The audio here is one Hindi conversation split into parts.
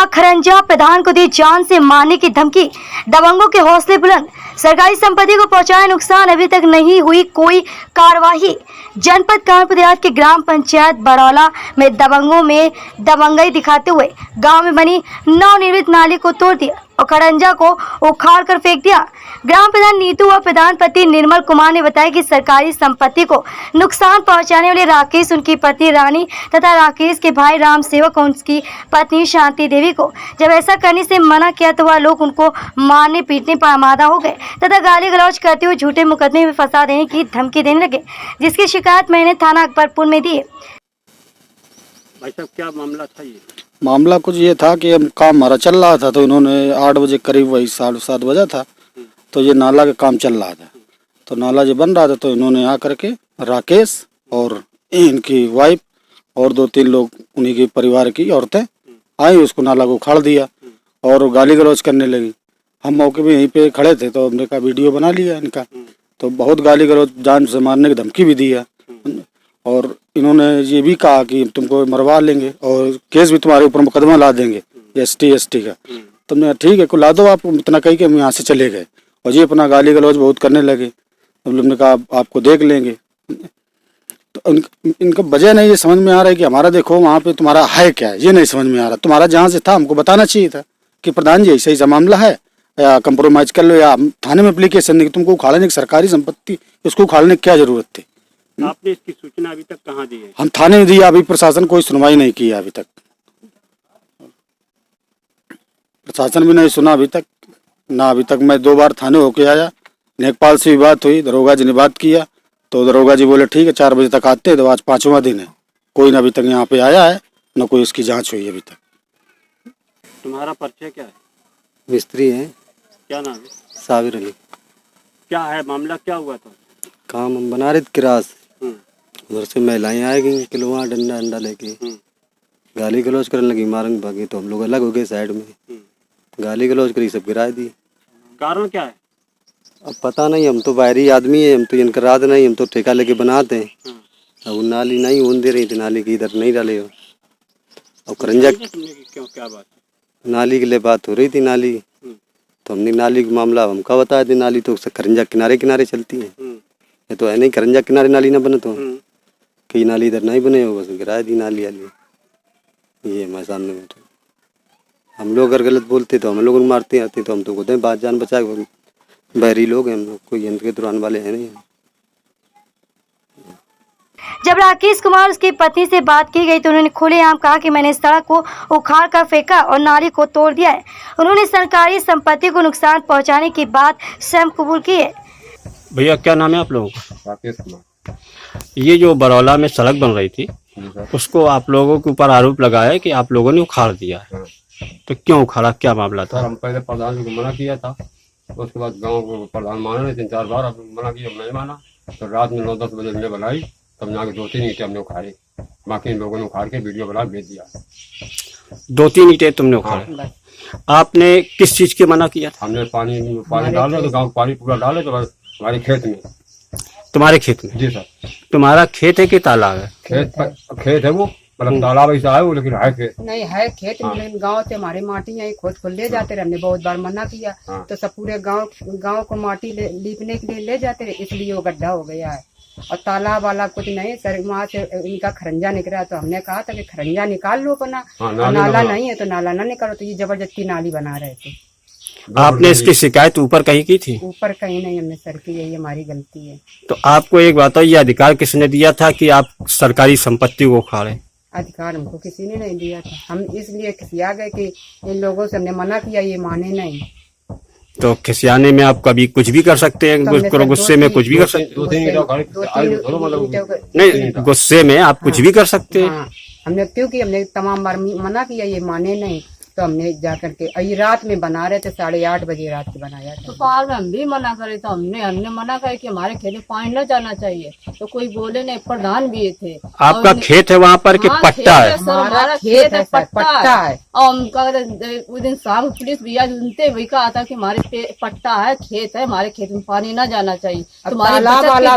खरंजा प्रधान को दी जान से मारने की धमकी। दबंगों के हौसले बुलंद। सरकारी संपत्ति को पहुंचाया नुकसान, अभी तक नहीं हुई कोई कार्रवाई। जनपद कानपुर देहात के ग्राम पंचायत बरौला में दबंगों में दबंगई दिखाते हुए गांव में बनी नवनिर्मित नाली को तोड़ दिया और खरंजा को उखाड़ कर फेंक दिया। ग्राम प्रधान नीतू व प्रधान पति निर्मल कुमार ने बताया कि सरकारी संपत्ति को नुकसान पहुंचाने वाले राकेश, उनकी पत्नी रानी तथा राकेश के भाई राम सेवक और उनकी पत्नी शांति देवी को जब ऐसा करने से मना किया तो वह लोग उनको मारने पीटने पर आमादा हो गए तथा गाली गलौज करते हुए झूठे मुकदमे में फंसा देने की धमकी देने लगे, जिसकी शिकायत मैंने थाना अकबरपुर में दी। भाई साहब क्या मामला था? ये मामला कुछ ये था कि हम काम हमारा चल रहा था, तो इन्होंने 8 बजे करीब, वही 7:30 बजा था, तो ये नाला का काम चल रहा था, तो नाला जो बन रहा था, तो इन्होंने आकर के राकेश और इनकी वाइफ और 2-3 लोग उन्हीं के परिवार की औरतें आई, उसको नाला को उखाड़ दिया और गाली गलौज करने लगी। हम मौके में यहीं पे खड़े थे, तो हमने कहा वीडियो बना लिया इनका, तो बहुत गाली गलौज, जान से मारने की धमकी भी दिया और इन्होंने ये भी कहा कि तुमको मरवा लेंगे और केस भी तुम्हारे ऊपर मुकदमा ला देंगे ST का। तुमने ठीक है, को ला दो आप, इतना कही कि हम यहाँ से चले गए और ये अपना गाली गलौज बहुत करने लगे। तो हमने कहा आपको देख लेंगे, तो इनका वजह नहीं ये समझ में आ रहा है कि हमारा देखो वहाँ पे तुम्हारा है क्या, ये नहीं समझ में आ रहा। तुम्हारा जहाँ से था हमको बताना चाहिए था कि प्रधान जी ऐसा मामला है, या कंप्रोमाइज कर लो, या थाने में एप्लीकेशन नहीं, तुमको उखाड़ने की सरकारी संपत्ति, उसको उखाड़ने की क्या जरूरत थी। आपने इसकी सूचना अभी तक कहाँ दी है? हम थाने में दिया, अभी प्रशासन कोई सुनवाई नहीं की है अभी तक, प्रशासन भी नहीं सुना अभी तक ना। अभी तक मैं 2 बार थाने होके आया, लेखपाल से भी बात हुई, दरोगा जी ने बात किया, तो दरोगा जी बोले ठीक है 4 बजे तक आते हैं, तो आज 5वां दिन है, कोई ना अभी तक यहाँ पे आया है, न कोई इसकी जांच हुई अभी तक। तुम्हारा परिचय क्या है? मिस्त्री है। क्या नाम है? साबिर अली। क्या है मामला, क्या हुआ था? काम हम बना रहे थे किरास, उधर से महिलाएं आएगी किलोआ डंडा अंडा लेके, गाली गलौज करने लगी, मारंग भागी, तो हम लोग अलग हो गए साइड में, गाली गलौज करी, सब गिरा दी। कारण क्या है? अब पता नहीं, हम तो बाहरी आदमी है, हम तो इनका रात नहीं, हम तो ठेका लेके बनाते हैं। अब वो नाली नहीं होने दे रही थी, नाली की इधर नहीं डाले हो। और खरंजा क्यों, क्या बात? नाली के लिए बात हो रही थी, नाली, तो हमने नाली का मामला हमका बताया थी, नाली तो खरंजा किनारे किनारे चलती है, ये तो है नहीं खरंजा किनारे नाली ना बने, तो कई नाली इधर नहीं बने हो, बस गिरा दी नाली वाली। ये हमारे सामने बैठे, हम लोग अगर गलत बोलते तो हम लोग मारते आते, तो हम तो खुद हैं बात जान बचा, बहरी लोग हैं हम लोग, कोई यंत्र के दुरान वाले हैं नहीं। जब राकेश कुमार उसकी पत्नी से बात की गई तो उन्होंने खुलेआम कहा कि मैंने सड़क को उखाड़ कर फेंका और नाली को तोड़ दिया है। उन्होंने सरकारी संपत्ति को नुकसान पहुंचाने की बात स्वयं कबूल की है। भैया क्या नाम है आप लोगों का? राकेश कुमार। ये जो बरौला में सड़क बन रही थी, उसको आप लोगों के ऊपर आरोप लगाया है कि आप लोगों ने उखाड़ दिया है, तो क्यों उखाड़ा, क्या मामला था? हम पहले प्रधान जी को मना किया था, उसके बाद गांव को प्रधान माने 3-4 बार, अब मना किया, नहीं माना, तो रात में 9-10 बजे हमने बनाई, तब यहाँ के 2-3 ईंटें हमने उखाड़ी, बाकी इन लोगों ने उखाड़ के वीडियो बना भेज दिया। 2-3 ईंटें तुमने उखाड़ी? आपने किस चीज के मना किया था? हमने पानी डाले, तो गाँव पानी पूरा डाले, तो हमारे खेत में। तुम्हारे खेत में? जी सर। तुम्हारा खेत है कि तालाब है? खेत है वो, मतलब तालाब ऐसा है वो, लेकिन है खेत नहीं है खेत। लेकिन गांव से हमारे माटी यही खोद खोद ले जाते रहे, हमने बहुत बार मना किया, तो सब पूरे गांव को माटी लीपने के लिए ले जाते रहे, इसलिए वो गड्ढा हो गया है। और तालाब वाला कुछ नहीं सर, वहाँ से इनका खरंजा निकला, तो हमने कहा था कि खरंजा निकाल लो अपना, नाला नहीं है तो नाला ना निकालो, तो ये जबरदस्ती नाली बना रहे थे। आपने इसकी शिकायत ऊपर कहीं की थी? ऊपर कहीं नहीं, हमने सर की, यही हमारी गलती है। तो आपको एक बात है, ये अधिकार किसने दिया था कि आप सरकारी संपत्ति को उखाड़े? अधिकार हमको किसी ने नहीं दिया था, हम इसलिए खिसिया गए कि इन लोगों से हमने मना किया, ये माने नहीं। तो खिसियाने में आप कभी कुछ भी कर सकते हैं, गुस्से में कुछ भी कर सकते नहीं, गुस्से में आप कुछ भी कर सकते हैं। हमने क्योंकि हमने तमाम बार मना किया, ये माने नहीं, तो हमने जाकर के अभी रात में बना रहे थे, 8:30 बजे रात को बनाया था। तो पाल में हम भी मना करे, तो हमने मना करे कि हमारे खेत में पानी न जाना चाहिए, तो कोई बोले नहीं, प्रधान भी थे। आपका खेत है वहाँ पर कि पट्टा है? हमारा खेत है, पट्टा है। और उनका उस दिन शाम पुलिस भैया उनसे वही कहा था कि हमारे पट्टा है, खेत है, हमारे खेत में पानी न जाना चाहिए, तुम्हारी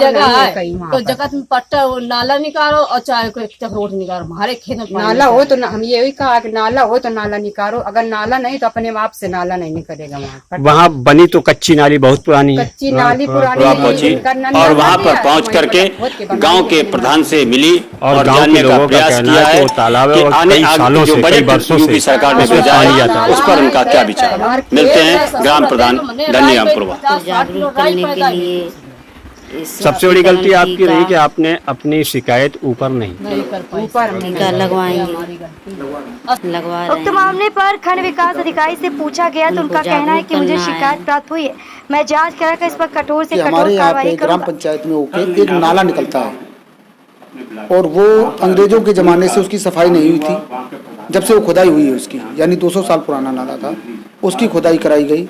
जगह है तो जगह तुम पट्टा नाला निकालो और चाहे कोई रोड निकालो, हमारे खेत में नाला हो तो हम यही कहा कि नाला हो तो नाला निकालो, अगर नाला नहीं तो अपने आप से नाला नहीं निकलेगा वहाँ वहाँ बनी तो कच्ची नाली बहुत पुरानी है। कच्ची नाली पुरानी वहाँ है, पहुंची करना और नहीं वहाँ आता पर है, पहुंच वहीं करके खोद के बनाने गांव के लिए प्रधान से मिली और और गांव जानने के का लोगों का प्रयास कहना किया है कि है वो तालाब है कि और आने कई सालों जो से, कई बजट वर्षों यूपी से सरकार ने उसमें भेजा पानी है आता है। उस पर उनका क्या विचार है। मिलते हैं ग्राम प्रधान धन्यवाद। जागरूक करने के लिए सबसे बड़ी गलती आपकी रही कि आपने अपनी शिकायत ऊपर नहीं कर पाए ऊपर टीका लगवाएंगे लगवा रहे उक्त मामले पर खंड विकास अधिकारी से पूछा गया तो उनका कहना है कि मुझे शिकायत प्राप्त हुई है, मैं जांच कराकर इस पर कठोर से कि हमारे कठोर यहाँ कार्रवाई पे ग्राम करूंगा। पंचायत में होकर एक नाला निकलता है और वो अंग्रेजों के ज़माने से उसकी सफाई नहीं हुई थी। जब से वो खुदाई हुई है उसकी, यानी 200 साल पुराना नाला था, उसकी खुदाई कराई गई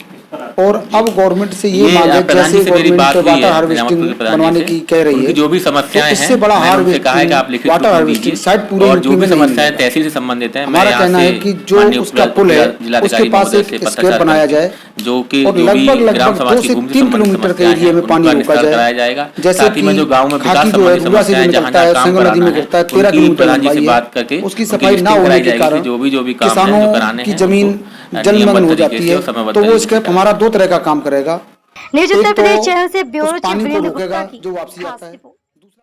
और अब गवर्नमेंट से ये मांग है, जैसे गवर्नमेंट वाटर हार्वेस्टिंग बनवाने की कह रही है, जो भी समस्याएं तो इससे हैं बड़ा मैंने उनसे कहा है कि आप लिखित वाटर रूप में हार्वेस्टिंग दीजिए शायद पूरे और जो यूपी भी में नहीं समस्याएं है। तहसील से संबंधित है हमारा कहना है कि जो उसका पुल है उसके पास एक स्क्वायर बनाया जाए जो कि और जो भी लगभग ग्राम समाज 2 की से भूमि 3 किलोमीटर के एरिया में पानी रोका कराया जाए। जाएगा। जैसे साथ ही में जो गाँव में विकास खाकी जो है संबंधी रुआ से जो समस्याएं जहाँ निकलता है जहाँ काम संगम नदी में कराना गिरता है है 13 उनकी किलोमीटर प्रधान जी से लंबाई बात करके है, उसकी उनकी सफाई ना लिस्टिंग होने कराई के जाएगी कारण कि जो भी काम है किसानों जो कराने की हैं जमीन उनको जलमग्न हो नियमबद्ध जाती तरीके से है। और समयबद्ध तो वो तरीके इसका से हमारा 2 तरह का काम करेगा। न्यूज एक उत्तर तो प्रदेश चैनल से उस ब्यूरो चीफ पानी को वीरेंद्र रोकेगा गुप्ता की जो वापसी खास आता है। रिपोर्ट।